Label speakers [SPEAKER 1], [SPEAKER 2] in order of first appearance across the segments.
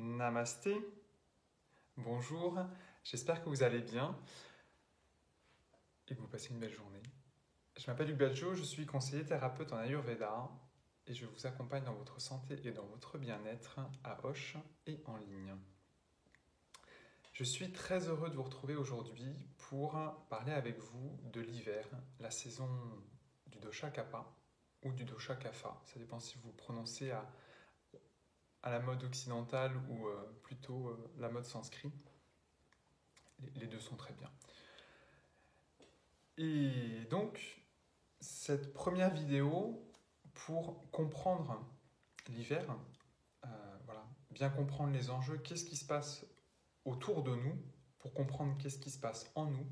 [SPEAKER 1] Namasté, bonjour, j'espère que vous allez bien et que vous passez une belle journée. Je m'appelle Luc Badjo, je suis conseiller thérapeute en Ayurveda et je vous accompagne dans votre santé et dans votre bien-être à Auch et en ligne. Je suis très heureux de vous retrouver aujourd'hui pour parler avec vous de l'hiver, la saison du dosha Kapha ou du dosha Kapha. Ça dépend si vous prononcez à la mode occidentale ou plutôt la mode sanskrit. Les deux sont très bien. Et donc, cette première vidéo, pour comprendre l'hiver, voilà, bien comprendre les enjeux, qu'est-ce qui se passe autour de nous, pour comprendre qu'est-ce qui se passe en nous,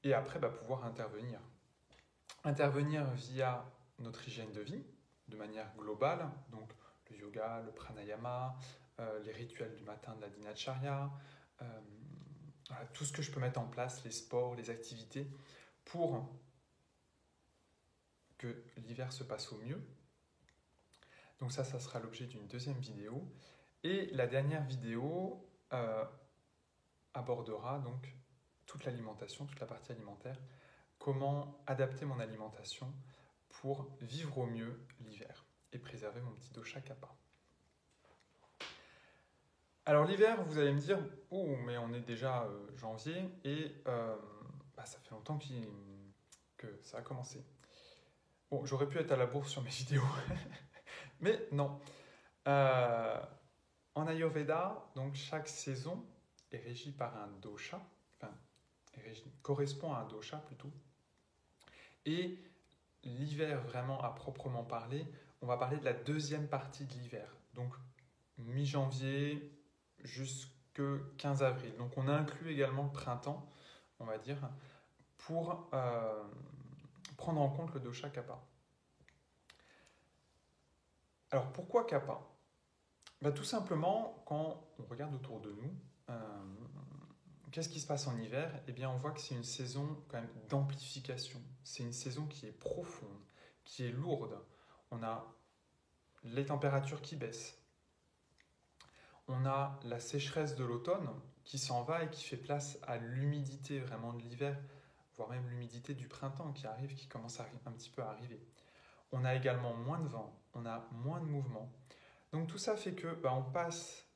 [SPEAKER 1] et après pouvoir intervenir. Intervenir via notre hygiène de vie, de manière globale, donc le yoga, le pranayama, les rituels du matin de la dinacharya, voilà, tout ce que je peux mettre en place, les sports, les activités, pour que l'hiver se passe au mieux. Donc ça sera l'objet d'une deuxième vidéo. Et la dernière vidéo abordera donc toute l'alimentation, toute la partie alimentaire, comment adapter mon alimentation pour vivre au mieux l'hiver et préserver mon petit dosha Kapha. Alors l'hiver, vous allez me dire, oh mais on est déjà janvier et ça fait longtemps que ça a commencé. Bon, j'aurais pu être à la bourre sur mes vidéos, mais non. En Ayurveda, donc chaque saison est régie par un dosha, correspond à un dosha plutôt. Et l'hiver, vraiment à proprement parler, on va parler de la deuxième partie de l'hiver. Donc mi-janvier jusqu'au 15 avril. Donc on inclut également le printemps, on va dire, pour prendre en compte le dosha Kapha. Alors pourquoi Kapha ? Tout simplement, quand on regarde autour de nous, qu'est-ce qui se passe en hiver ? Eh bien, on voit que c'est une saison quand même d'amplification. C'est une saison qui est profonde, qui est lourde. On a les températures qui baissent. On a la sécheresse de l'automne qui s'en va et qui fait place à l'humidité vraiment de l'hiver, voire même l'humidité du printemps qui arrive, qui commence un petit peu à arriver. On a également moins de vent, on a moins de mouvement. Donc tout ça fait que on passe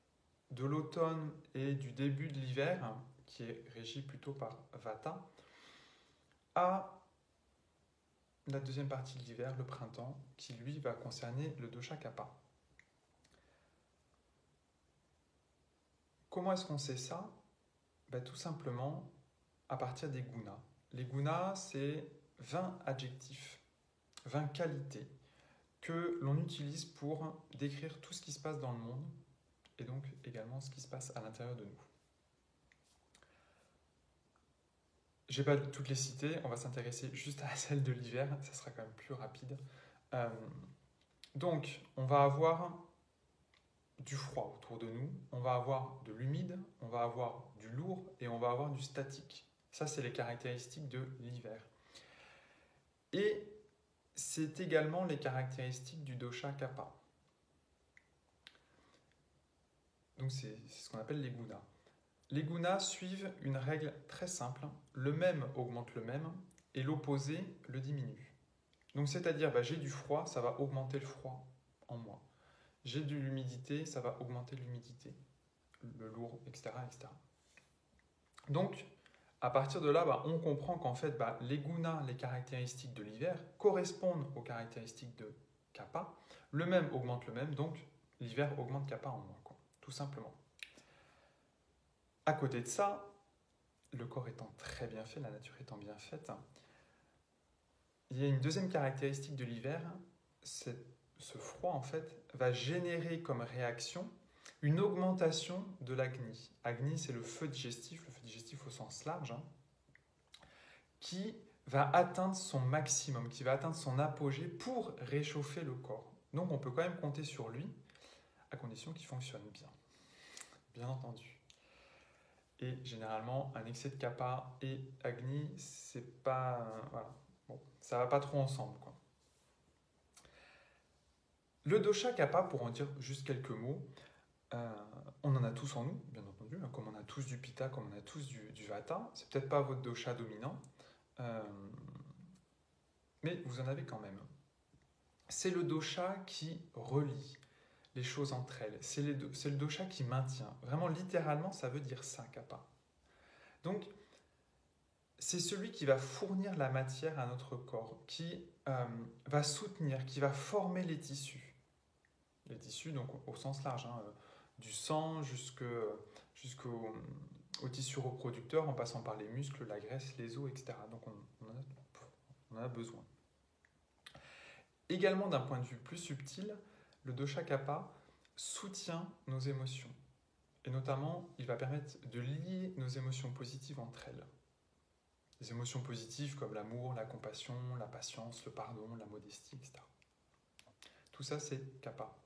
[SPEAKER 1] de l'automne et du début de l'hiver, qui est régi plutôt par Vata, à la deuxième partie de l'hiver, le printemps, qui lui va concerner le dosha Kapha. Comment est-ce qu'on sait ça ? Tout simplement à partir des gunas. Les gunas, c'est 20 adjectifs, 20 qualités que l'on utilise pour décrire tout ce qui se passe dans le monde et donc également ce qui se passe à l'intérieur de nous. Je ne vais pas toutes les citer, on va s'intéresser juste à celle de l'hiver, ça sera quand même plus rapide. Donc, on va avoir du froid autour de nous, on va avoir de l'humide, on va avoir du lourd et on va avoir du statique. Ça, c'est les caractéristiques de l'hiver. Et c'est également les caractéristiques du dosha Kapha. Donc, c'est ce qu'on appelle les gunas. Les gunas suivent une règle très simple. Le même augmente le même et l'opposé le diminue. Donc, c'est-à-dire, j'ai du froid, ça va augmenter le froid en moi. J'ai de l'humidité, ça va augmenter l'humidité, le lourd, etc., etc. Donc, à partir de là, on comprend qu'en fait, les gunas, les caractéristiques de l'hiver, correspondent aux caractéristiques de Kapha. Le même augmente le même, donc l'hiver augmente Kapha en moi, tout simplement. À côté de ça, le corps étant très bien fait, la nature étant bien faite, il y a une deuxième caractéristique de l'hiver, ce froid en fait va générer comme réaction une augmentation de l'agni. Agni, c'est le feu digestif au sens large, qui va atteindre son maximum, qui va atteindre son apogée pour réchauffer le corps. Donc on peut quand même compter sur lui, à condition qu'il fonctionne bien, bien entendu. Et généralement, un excès de Kapha et Agni, c'est pas... voilà. Bon, ça va pas trop ensemble, quoi. Le dosha Kapha, pour en dire juste quelques mots, On en a tous en nous, bien entendu, hein, comme on a tous du Pitta, comme on a tous du Vata. C'est peut-être pas votre dosha dominant, mais vous en avez quand même. C'est le dosha qui relie les choses entre elles. C'est le dosha qui maintient. Vraiment, littéralement, ça veut dire ça, kappa. Donc, c'est celui qui va fournir la matière à notre corps, qui va soutenir, qui va former les tissus. Les tissus, donc au sens large, hein, du sang jusqu'au tissu reproducteur, en passant par les muscles, la graisse, les os, etc. Donc on en a besoin. Également, d'un point de vue plus subtil, le dosha kapha soutient nos émotions. Et notamment, il va permettre de lier nos émotions positives entre elles. Les émotions positives comme l'amour, la compassion, la patience, le pardon, la modestie, etc. Tout ça, c'est kapha.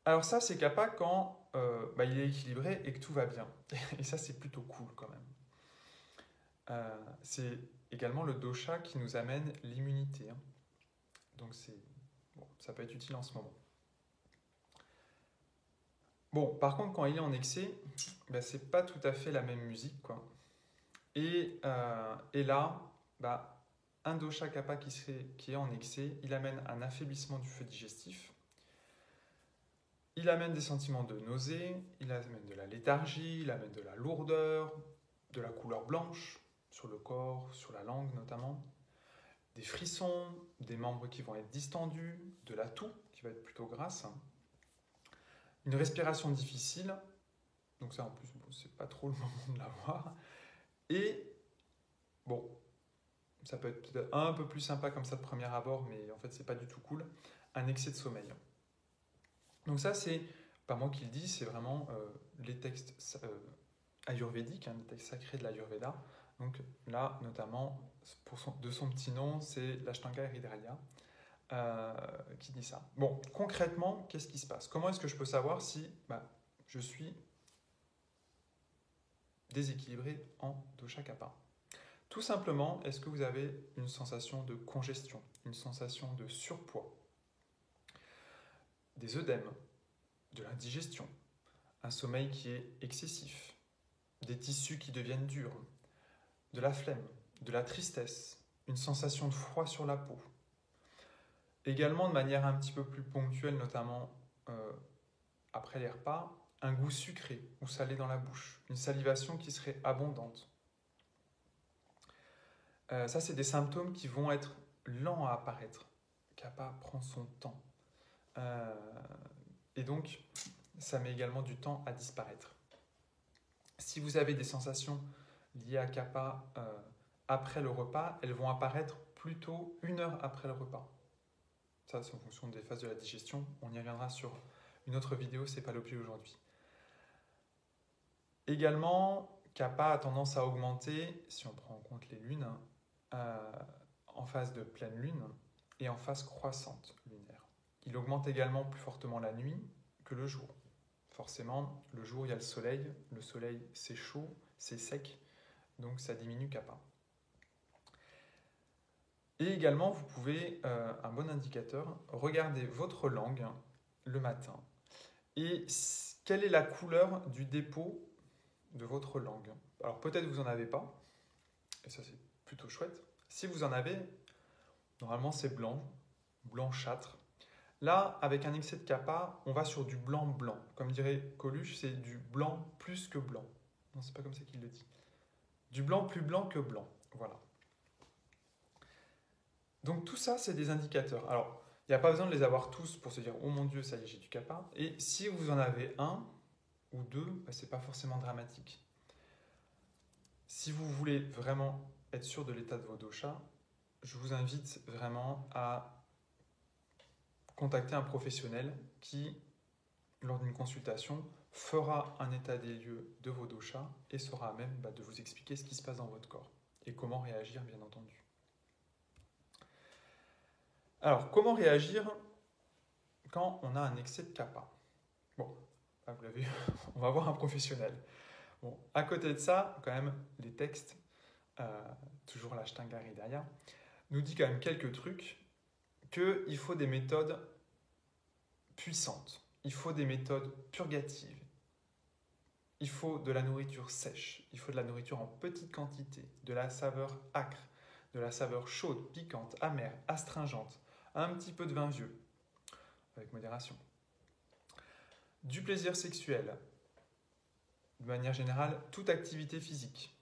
[SPEAKER 1] Alors ça, c'est kapha quand il est équilibré et que tout va bien. Et ça, c'est plutôt cool quand même. C'est également le dosha qui nous amène l'immunité. Hein. Donc ça peut être utile en ce moment. Bon, par contre, quand il est en excès, c'est pas tout à fait la même musique, quoi. Et là, un dosha kapha qui est en excès, il amène un affaiblissement du feu digestif. Il amène des sentiments de nausée, il amène de la léthargie, il amène de la lourdeur, de la couleur blanche sur le corps, sur la langue notamment, des frissons, des membres qui vont être distendus, de la toux qui va être plutôt grasse, une respiration difficile, donc ça en plus c'est pas trop le moment de l'avoir, et ça peut être peut-être un peu plus sympa comme ça de premier abord, mais en fait c'est pas du tout cool, un excès de sommeil. Donc ça, c'est pas moi qui le dis, c'est vraiment les textes ayurvédiques, les textes sacrés de l'Ayurveda. Donc là, notamment, de son petit nom, c'est l'Ashtanga Hridaya qui dit ça. Bon, concrètement, qu'est-ce qui se passe? Comment est-ce que je peux savoir si je suis déséquilibré en dosha kapha? Tout simplement, est-ce que vous avez une sensation de congestion, une sensation de surpoids, des œdèmes, de l'indigestion, un sommeil qui est excessif, des tissus qui deviennent durs, de la flemme, de la tristesse, une sensation de froid sur la peau. Également, de manière un petit peu plus ponctuelle, notamment après les repas, un goût sucré ou salé dans la bouche, une salivation qui serait abondante. Ça, c'est des symptômes qui vont être lents à apparaître. Kapha prend son temps. Et donc, ça met également du temps à disparaître. Si vous avez des sensations liées à kapha après le repas, elles vont apparaître plutôt 1 heure après le repas. Ça, c'est en fonction des phases de la digestion. On y reviendra sur une autre vidéo, ce n'est pas l'objet aujourd'hui. Également, kapha a tendance à augmenter, si on prend en compte les lunes, en phase de pleine lune et en phase croissante lunaire. Il augmente également plus fortement la nuit que le jour. Forcément, le jour, il y a le soleil c'est chaud, c'est sec, donc ça diminue kapha. Et également, vous pouvez, un bon indicateur, regarder votre langue le matin. Et quelle est la couleur du dépôt de votre langue? Alors peut-être vous n'en avez pas, et ça c'est plutôt chouette. Si vous en avez, normalement c'est blanchâtre. Là, avec un excès de kapha, on va sur du blanc-blanc. Comme dirait Coluche, c'est du blanc plus que blanc. Non, c'est pas comme ça qu'il le dit. Du blanc plus blanc que blanc. Voilà. Donc tout ça, c'est des indicateurs. Alors, il n'y a pas besoin de les avoir tous pour se dire « Oh mon Dieu, ça y est, j'ai du kapha ». Et si vous en avez un ou deux, ce n'est pas forcément dramatique. Si vous voulez vraiment être sûr de l'état de vos doshas, je vous invite vraiment à contacter un professionnel qui, lors d'une consultation, fera un état des lieux de vos doshas et sera à même de vous expliquer ce qui se passe dans votre corps et comment réagir, bien entendu. Alors, comment réagir quand on a un excès de kapha? Bon, vous l'avez vu, on va voir un professionnel. Bon, à côté de ça, quand même, les textes, toujours l'Ashtanga Hridaya, nous dit quand même quelques trucs, qu'il faut des méthodes puissantes. il faut des méthodes purgatives. Il faut de la nourriture sèche, il faut de la nourriture en petite quantité, de la saveur âcre, de la saveur chaude, piquante, amère, astringente, un petit peu de vin vieux, avec modération. Du plaisir sexuel, de manière générale, toute activité physique.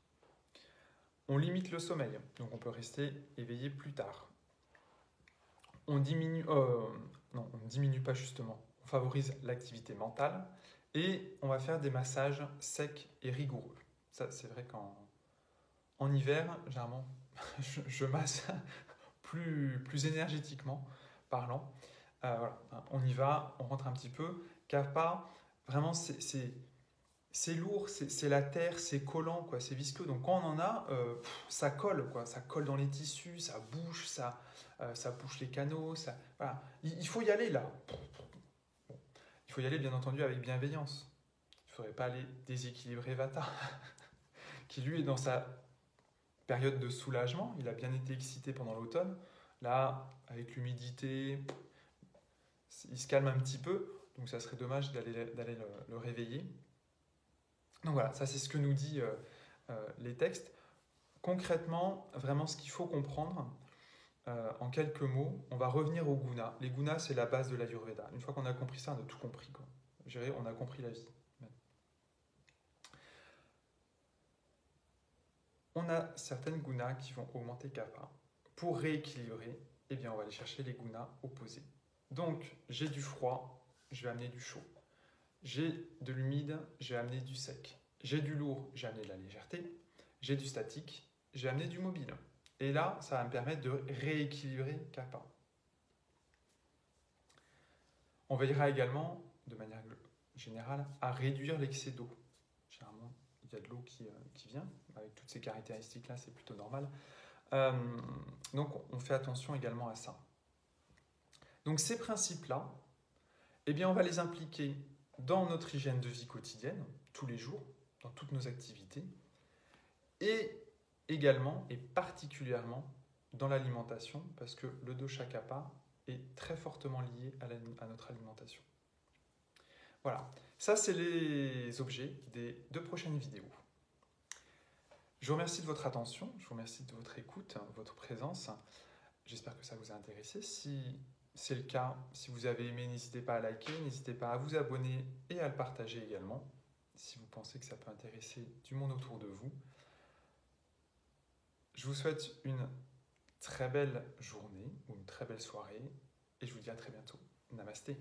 [SPEAKER 1] On limite le sommeil, donc on peut rester éveillé plus tard. On diminue, non, on ne diminue pas justement, on favorise l'activité mentale et on va faire des massages secs et rigoureux. Ça, c'est vrai qu'en hiver, généralement, je masse plus énergétiquement parlant. Voilà, on y va, on rentre un petit peu, car pas vraiment c'est lourd, c'est la terre, c'est collant, quoi, c'est visqueux. Donc quand on en a, ça colle, quoi, ça colle dans les tissus, ça bouche, ça bouche les canaux. Voilà. Il faut y aller là. Bon. Il faut y aller bien entendu avec bienveillance. Il ne faudrait pas aller déséquilibrer Vata, qui lui est dans sa période de soulagement. Il a bien été excité pendant l'automne. Là, avec l'humidité, il se calme un petit peu. Donc ça serait dommage d'aller le réveiller. Donc voilà, ça c'est ce que nous dit les textes. Concrètement, vraiment ce qu'il faut comprendre, en quelques mots, on va revenir aux gunas. Les gunas, c'est la base de l'Ayurveda. Une fois qu'on a compris ça, on a tout compris, quoi. Je dirais, on a compris la vie. On a certaines gunas qui vont augmenter kapha. Pour rééquilibrer, eh bien, on va aller chercher les gunas opposés. Donc, j'ai du froid, je vais amener du chaud. J'ai de l'humide, je vais amener du sec. J'ai du lourd, j'ai amené de la légèreté. J'ai du statique, j'ai amené du mobile. Et là, ça va me permettre de rééquilibrer kapha. On veillera également, de manière générale, à réduire l'excès d'eau. Généralement, il y a de l'eau qui vient. Avec toutes ces caractéristiques-là, c'est plutôt normal. Donc, on fait attention également à ça. Donc, ces principes-là, eh bien, on va les impliquer dans notre hygiène de vie quotidienne, tous les jours, dans toutes nos activités, et également et particulièrement dans l'alimentation, parce que le dosha kapha est très fortement lié à notre alimentation. Voilà, ça c'est les objets des 2 prochaines vidéos. Je vous remercie de votre attention, je vous remercie de votre écoute, votre présence. J'espère que ça vous a intéressé. Si c'est le cas, si vous avez aimé, n'hésitez pas à liker, n'hésitez pas à vous abonner et à le partager également, si vous pensez que ça peut intéresser du monde autour de vous. Je vous souhaite une très belle journée ou une très belle soirée et je vous dis à très bientôt. Namasté.